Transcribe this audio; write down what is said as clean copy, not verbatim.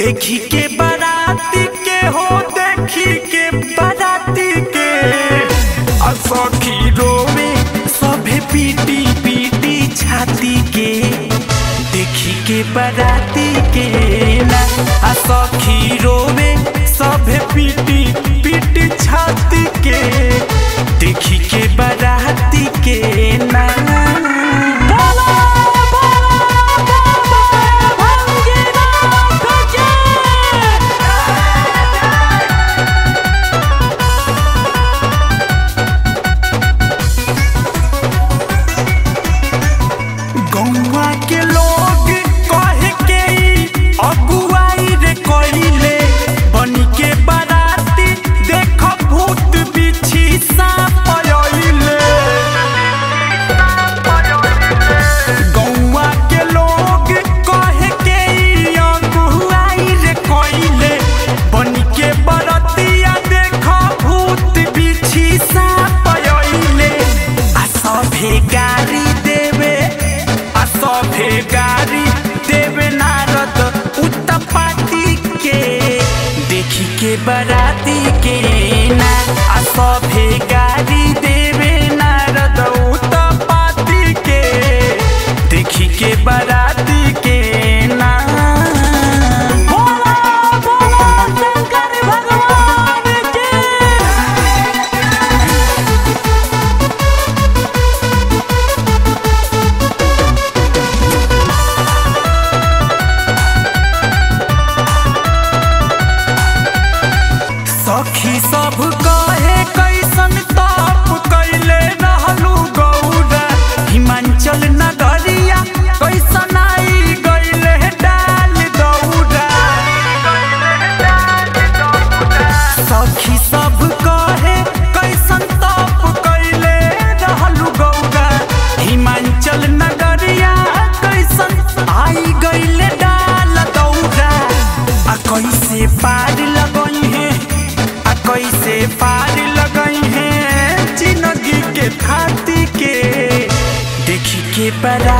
देखी के बाराती के हो, देखी के बाराती के सखी रोवे सभे पीटी पीटी छाती के। देखी के बाराती के ना सखी रोवे सभे पीटी पीटी छाती के। देखी के बाराती के ना गौवा के लोग कहे के अगुआई रे कइले बनी के बाराती देख भूत बिछी सांप आइले। गौवा के लोग कहे के अगुआई रे कइले बनी के बारातिया देख भूत बिछी सांप आइले। आ सभे गारी देवे सभे गारी देवे नारद उत्तपाती के। देखी के बाराती के ना सभे गारी देवे नारद उत्तपाती के। देखी के बाराती के ना शंकर भगवान के। सखी सब कहे कैसन ताप कैले रहलू गौरा हिमांचल नगरिया कैसन आई गईले डाल दौरा। सखी सब कहे कैसन ताप कैले रहलू गौरा हिमांचल नगरिया कैसन आई गईले डाल दौरा। आ कैसे पार लगई है कैसे पार लगई है जिंदगी के खाती के। देखी के बरा